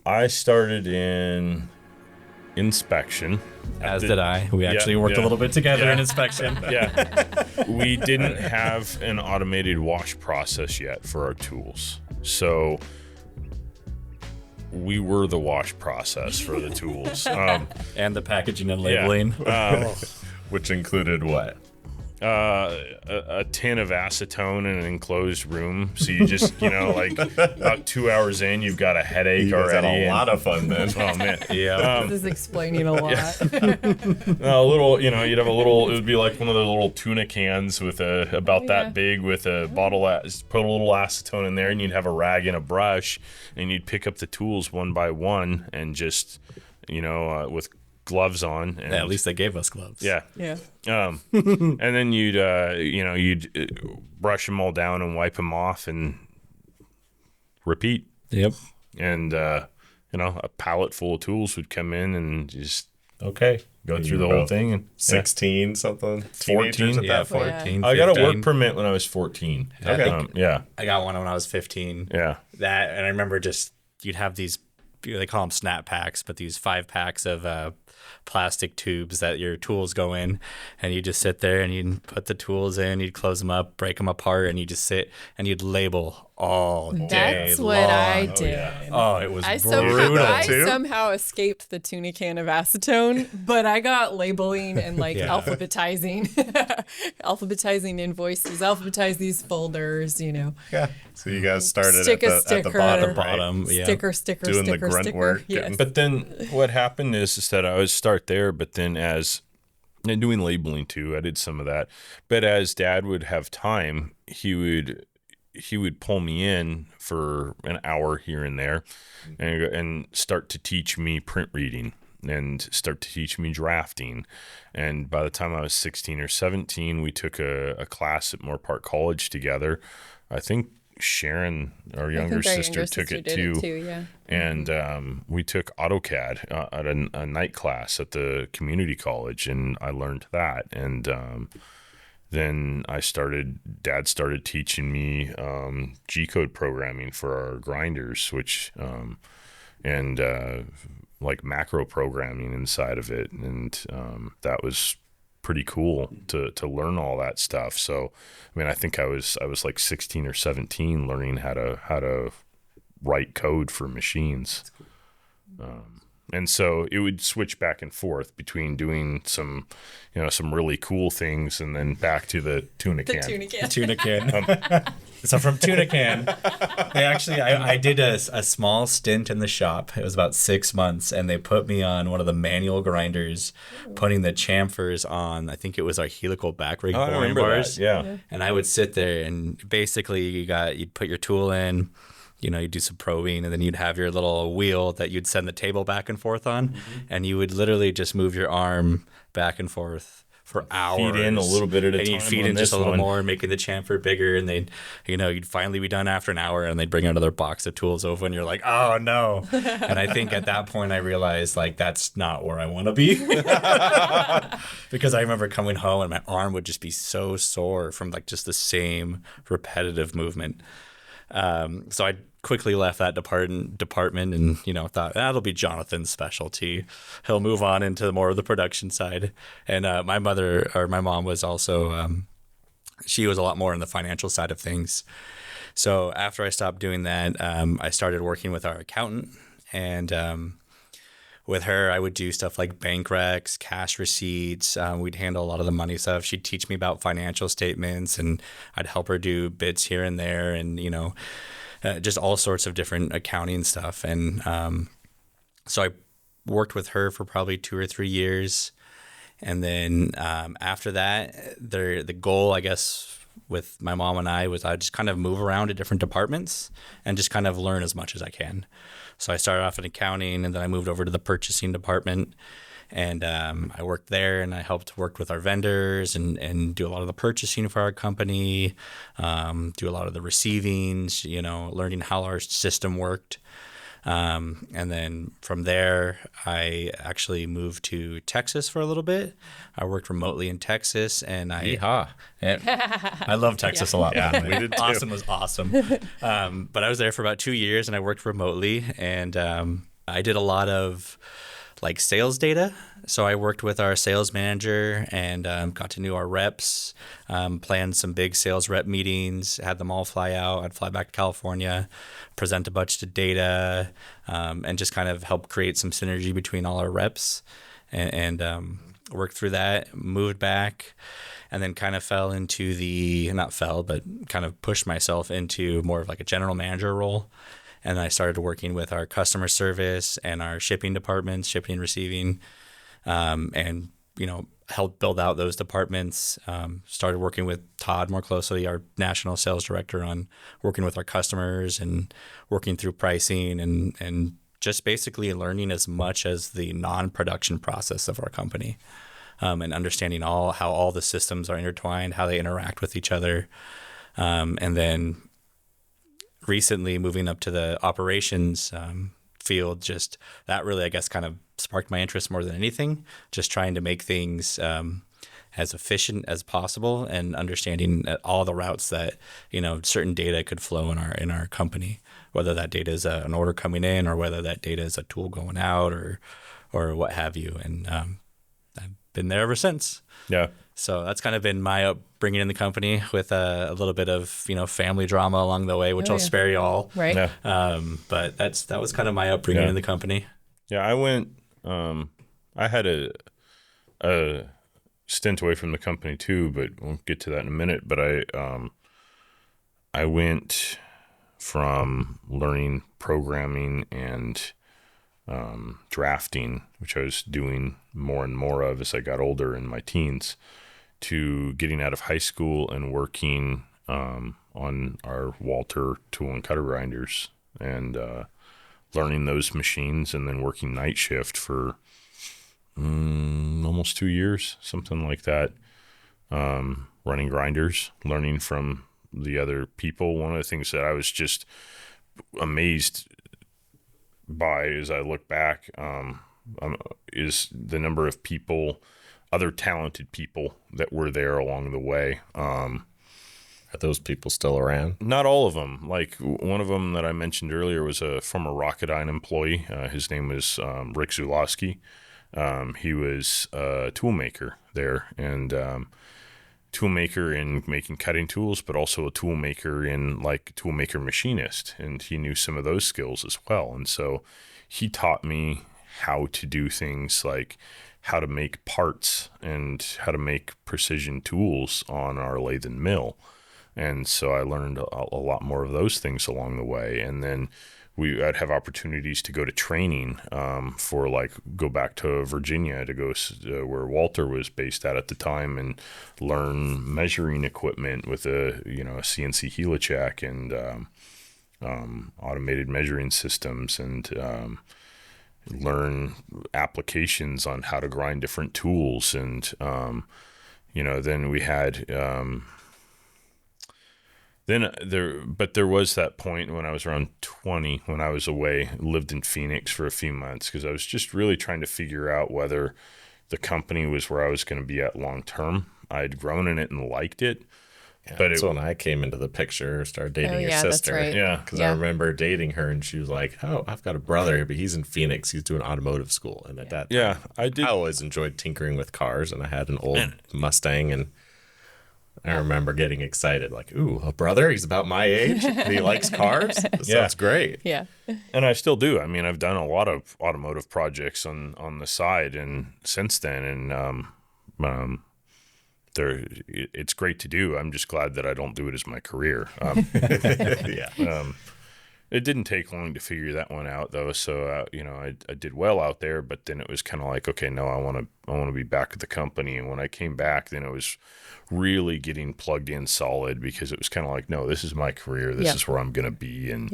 I started in inspection. As did I. We actually worked a little bit together in inspection. Yeah. We didn't have an automated wash process yet for our tools. So we were the wash process for the tools. And the packaging and labeling. Which included what? A tin of acetone in an enclosed room. So you just, like about 2 hours in, you've got a headache already. Had a lot of fun then. Oh man. Yeah. This is explaining a lot. A little, you'd have a little, it would be like one of the little tuna cans with about that big with a bottle, put a little acetone in there, and you'd have a rag and a brush, and you'd pick up the tools one by one and just, with gloves on. And, at least they gave us gloves. Yeah. Yeah. And then you'd brush them all down and wipe them off and repeat. Yep. And, a pallet full of tools would come in and just, go through the whole thing. And 16 something? 14? At that point? 14, I got a 15. work permit when I was 14. Okay. I got one when I was 15. Yeah. And I remember you'd have these, they call them snap packs, but these 5 packs of plastic tubes that your tools go in, and you just sit there and you'd put the tools in, you'd close them up, break them apart, and you just sit and you'd label all day That's what long. I did. It was I brutal. somehow escaped the tuna can of acetone, but I got labeling and alphabetizing invoices, alphabetize these folders, Yeah. So you guys started Stick a at the sticker. Bottom, yeah. Sticker, Doing the grunt sticker. work, Yes. But then what happened is that I would start there, but then and doing labeling too, I did some of that. But as Dad would have time, he would pull me in for an hour here and there and start to teach me print reading and start to teach me drafting. And by the time I was 16 or 17, we took a class at Moore Park College together. I think Sharon, our younger sister, took it too. Yeah. And we took AutoCAD at a night class at the community college, and I learned that. And then Dad started teaching me G-code programming for our grinders, which like macro programming inside of it. And that was pretty cool to learn all that stuff. So, I think I was like 16 or 17 learning how to write code for machines. And so it would switch back and forth between doing some really cool things and then back to the tuna can. Tuna can. So from tuna can, I did a small stint in the shop. It was about 6 months, and they put me on one of the manual grinders, putting the chamfers on. I think it was our helical back rig boring bars. That. Yeah. And I would sit there, and basically you'd put your tool in. You'd do some probing, and then you'd have your little wheel that you'd send the table back and forth on, and you would literally just move your arm back and forth for hours. Feed in a little bit at a time. And you'd feed in just a little more, making the chamfer bigger, and you'd finally be done after an hour, and they'd bring another box of tools over, and you're like, oh no. And I think at that point I realized that's not where I want to be. Because I remember coming home and my arm would just be so sore from just the same repetitive movement. So I quickly left that department and, thought that'll be Jonathan's specialty. He'll move on into more of the production side. And my mom was also, she was a lot more in the financial side of things. So after I stopped doing that, I started working with our accountant. And with her, I would do stuff like bank recs, cash receipts. We'd handle a lot of the money stuff. She'd teach me about financial statements, and I'd help her do bits here and there, and just all sorts of different accounting stuff. And so I worked with her for probably 2 or 3 years, and then after that, the goal, I guess, with my mom and I was I'd just kind of move around to different departments and just kind of learn as much as I can. So I started off in accounting, and then I moved over to the purchasing department, and I worked there, and I helped work with our vendors and do a lot of the purchasing for our company, do a lot of the receivings, learning how our system worked. And then from there, I actually moved to Texas for a little bit. I worked remotely in Texas, and I love Texas a lot. Yeah, we did too. Austin was awesome. But I was there for about 2 years, and I worked remotely. And I did a lot of like sales data. So I worked with our sales manager and got to know our reps, planned some big sales rep meetings, had them all fly out. I'd fly back to California, present a bunch of data, and just kind of help create some synergy between all our reps and worked through that, moved back, and then kind of fell into not fell, but kind of pushed myself into more of like a general manager role. And I started working with our customer service and our shipping departments, shipping and receiving, and, helped build out those departments. Started working with Todd more closely, our national sales director, on working with our customers and working through pricing and just basically learning as much as the non-production process of our company, and understanding how all the systems are intertwined, how they interact with each other. And then recently moving up to the operations field, just that really, I guess, kind of sparked my interest more than anything, just trying to make things as efficient as possible and understanding all the routes that, certain data could flow in our company, whether that data is an order coming in or whether that data is a tool going out or what have you. And I've been there ever since. Yeah. So that's kind of been my upbringing in the company, with a little bit of family drama along the way, which I'll spare you all. Right. Yeah. But that was kind of my upbringing in the company. Yeah. I went. I had a stint away from the company too, but we'll get to that in a minute. But I went from learning programming and drafting, which I was doing more and more of as I got older in my teens, to getting out of high school and working on our Walter tool and cutter grinders and learning those machines, and then working night shift for almost 2 years, something like that, running grinders, learning from the other people. One of the things that I was just amazed by as I look back is the number of people, other talented people that were there along the way. Are those people still around? Not all of them. Like one of them that I mentioned earlier was a former Rocketdyne employee. His name was Rick Zulowski. He was a tool maker there, and tool maker in making cutting tools, but also a tool maker in like tool maker machinist. And he knew some of those skills as well. And so he taught me how to do things like how to make parts and how to make precision tools on our lathe and mill. And so I learned a lot more of those things along the way. And then I'd have opportunities to go to training for like go back to Virginia to go where Walter was based at the time and learn measuring equipment with a CNC Helicheck and automated measuring systems, and learn applications on how to grind different tools. And then we had there was that point when I was around 20, when I was away, lived in Phoenix for a few months, because I was just really trying to figure out whether the company was where I was going to be at long term. I'd grown in it and liked it. Yeah, but that's when I came into the picture, started dating your sister. That's right. Yeah. Because I remember dating her, and she was like, "Oh, I've got a brother, but he's in Phoenix. He's doing automotive school." And at that time, I did. I always enjoyed tinkering with cars, and I had an old Mustang, and I remember getting excited, like, "Ooh, a brother? He's about my age. And he likes cars. This sounds great." Yeah. And I still do. I mean, I've done a lot of automotive projects on the side, and since then, and it's great to do. I'm just glad that I don't do it as my career. Yeah. It didn't take long to figure that one out, though. So I did well out there, but then it was kind of like, okay, no, I want to be back at the company. And when I came back, then it was really getting plugged in solid, because it was kind of like, no, this is my career. This is where I'm going to be. And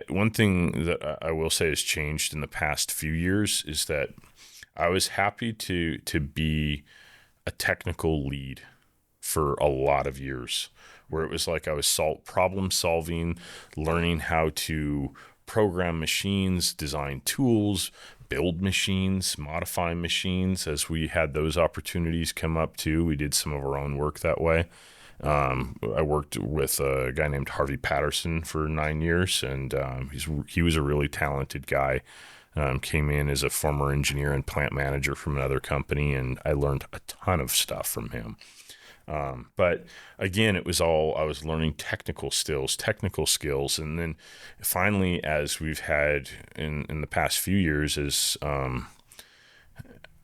one thing that I will say has changed in the past few years is that I was happy to be a technical lead for a lot of years, where it was like I was problem solving, learning how to program machines, design tools, build machines, modify machines. As we had those opportunities come up too, we did some of our own work that way. I worked with a guy named Harvey Patterson for 9 years, and he was a really talented guy. Came in as a former engineer and plant manager from another company, and I learned a ton of stuff from him. But again, it was all, I was learning technical skills. And then finally, as we've had in the past few years,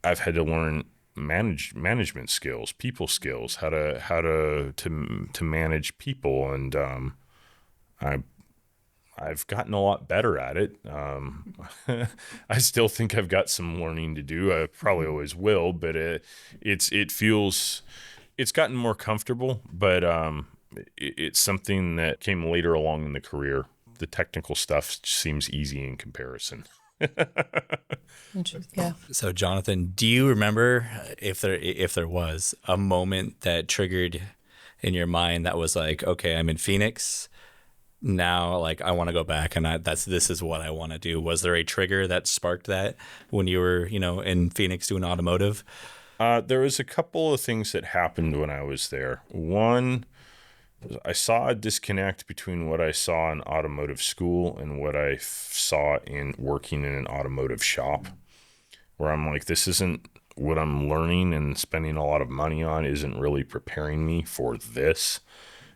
I've had to learn management skills, people skills, how to manage people. And, I've gotten a lot better at it. I still think I've got some learning to do. I probably always will, but it's gotten more comfortable, but it's something that came later along in the career. The technical stuff seems easy in comparison. Yeah. So, Jonathan, do you remember if there was a moment that triggered in your mind that was like, okay, I'm in Phoenix now, like I want to go back, and this is what I want to do? Was there a trigger that sparked that when you were, in Phoenix doing automotive? There was a couple of things that happened when I was there. One, I saw a disconnect between what I saw in automotive school and what I saw in working in an automotive shop, where I'm like, this isn't what I'm learning, and spending a lot of money on isn't really preparing me for this.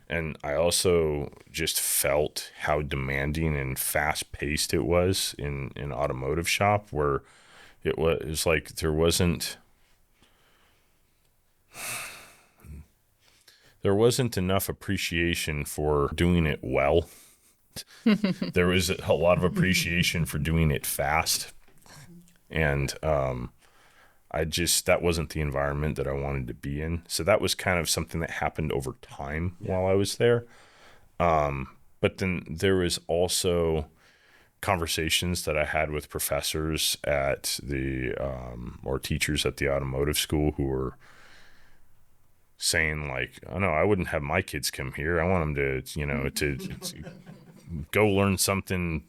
And I also just felt how demanding and fast paced it was in an automotive shop, where it was like there wasn't enough appreciation for doing it well. There was a lot of appreciation for doing it fast. And that wasn't the environment that I wanted to be in. So that was kind of something that happened over time while I was there. But then there was also conversations that I had with professors at or teachers at the automotive school who were saying like, oh no, I wouldn't have my kids come here. I want them to go learn something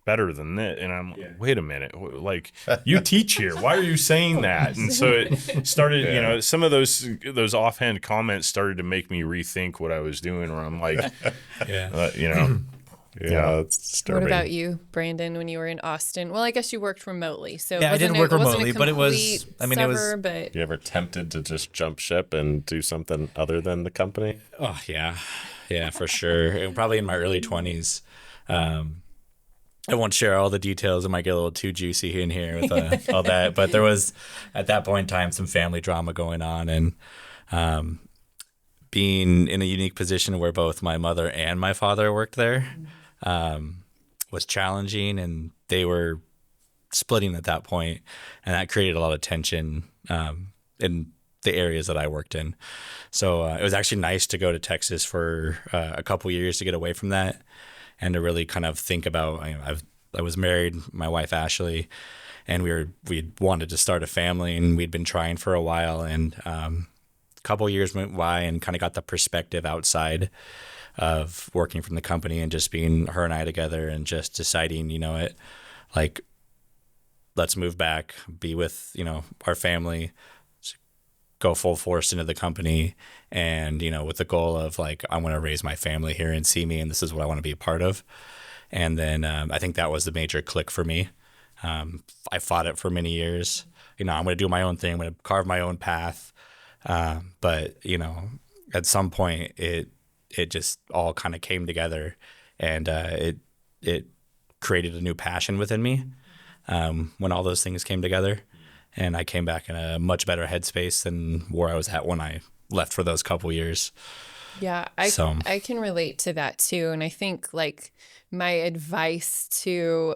better than that. And I'm like, wait a minute, like you teach here, why are you saying that? And so it started, some of those offhand comments started to make me rethink what I was doing, where I'm like, it's disturbing. What about you, Brandon, when you were in Austin? Well, I guess you worked remotely. So Yeah, I did work remotely, but it was, But You ever tempted to just jump ship and do something other than the company? oh yeah, for sure. And probably in my early 20s. I won't share all the details. It might get a little too juicy in here with all that. But there was, at that point in time, some family drama going on. And being in a unique position where both my mother and my father worked there was challenging. And they were splitting at that point. And that created a lot of tension in the areas that I worked in. So it was actually nice to go to Texas for a couple years to get away from that. And to really kind of think about, I was married, my wife Ashley, and we wanted to start a family, and we'd been trying for a while. And a couple of years went by, and kind of got the perspective outside of working from the company, and just being her and I together, and just deciding, like, let's move back, be with our family, go full force into the company, and with the goal of like, I want to raise my family here and see me, and this is what I want to be a part of. And then I think that was the major click for me. I fought it for many years. I'm going to do my own thing. I'm going to carve my own path. But at some point it just all kind of came together, and it created a new passion within me when all those things came together. And I came back in a much better headspace than where I was at when I left for those couple years. yeah, I can relate to that too. And I think like my advice to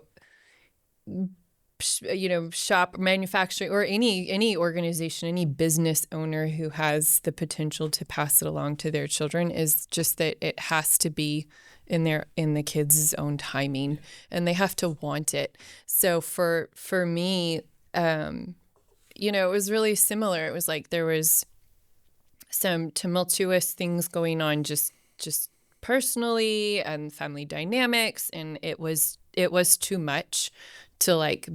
shop, manufacturing, or any organization, any business owner who has the potential to pass it along to their children is just that it has to be in the kids' own timing, and they have to want it. So for me, it was really similar. It was like there was some tumultuous things going on just personally and family dynamics, and it was too much to like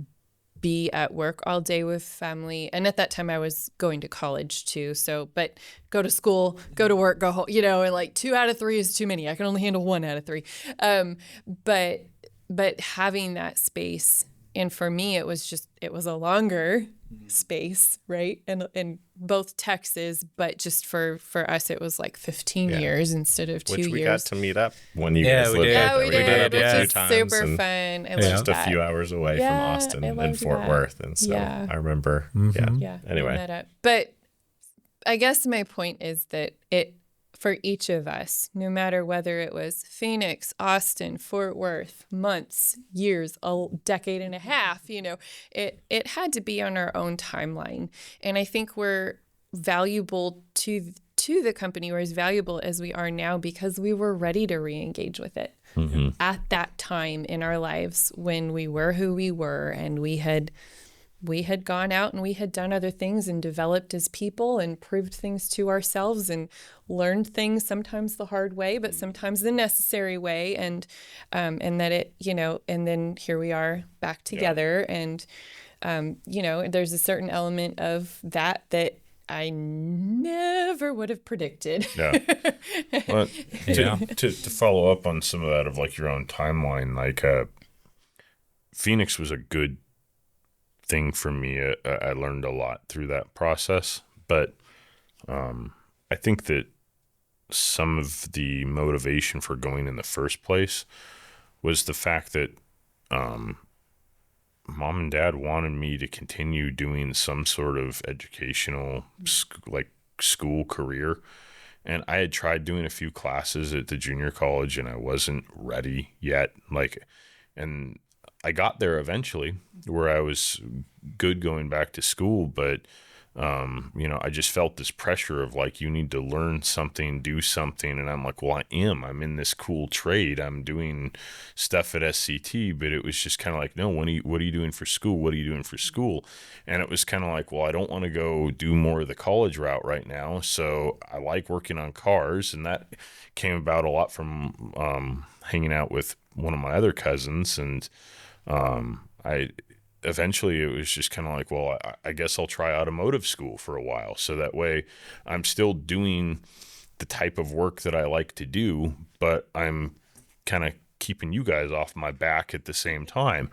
be at work all day with family. And at that time I was going to college too. So, but go to school, go to work, go home, you know, and like 2 out of 3 is too many. I can only handle 1 out of 3. But having that space, and for me, it was a longer space, right? And both Texas, but just for us, it was like 15 years instead of 2 years. Which we got to meet up when you Yeah, guys we lived did. out Yeah, there. we did. met up Which a few was times super and fun. I just loved that. a few hours away from Yeah, Austin I and loved Fort that. Worth. And so Yeah. I remember, Yeah. Anyway. we met up. But I guess my point is that for each of us, no matter whether it was Phoenix, Austin, Fort Worth, months, years, a decade and a half, you know, it had to be on our own timeline. And I think we're valuable to the company, or as valuable as we are now, because we were ready to re-engage with it at that time in our lives when we were who we were, and we had gone out and we had done other things and developed as people and proved things to ourselves and learned things, sometimes the hard way, but sometimes the necessary way. And that it, you know, and then here we are back together. And, you know, there's a certain element of that I never would have predicted. Yeah. Well, to follow up on some of that of like your own timeline, like Phoenix was a good thing for me. I learned a lot through that process, but I think that some of the motivation for going in the first place was the fact that Mom and Dad wanted me to continue doing some sort of educational school career. And I had tried doing a few classes at the junior college and I wasn't ready yet. And I got there eventually where I was good going back to school, but you know, I just felt this pressure of like, you need to learn something, do something. And I'm like, well, I'm in this cool trade. I'm doing stuff at SCT, but it was just kind of like, no, what are you doing for school? What are you doing for school? And it was kind of like, well, I don't want to go do more of the college route right now. So I like working on cars. And that came about a lot from hanging out with one of my other cousins. And eventually it was just kind of like, well, I guess I'll try automotive school for a while. So that way I'm still doing the type of work that I like to do, but I'm kind of keeping you guys off my back at the same time.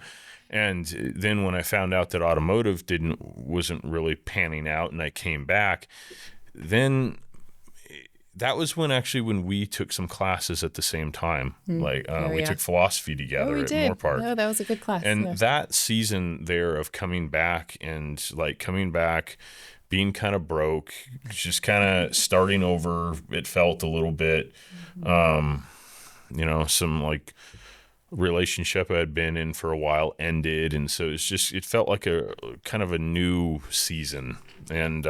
And then when I found out that automotive wasn't really panning out and I came back, then that was when we took some classes at the same time. We took philosophy together at Moorpark. Oh, that was a good class. And that season there of coming back, being kind of broke, just kind of starting over, it felt a little bit, you know, some like relationship I had been in for a while ended. And so it felt like a kind of a new season. And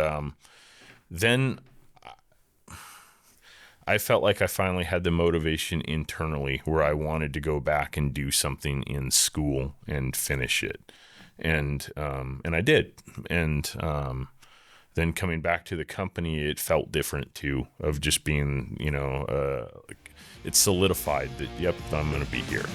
then I felt like I finally had the motivation internally where I wanted to go back and do something in school and finish it. And I did. And then coming back to the company, it felt different too, of just being, you know, it solidified that, yep, I'm going to be here.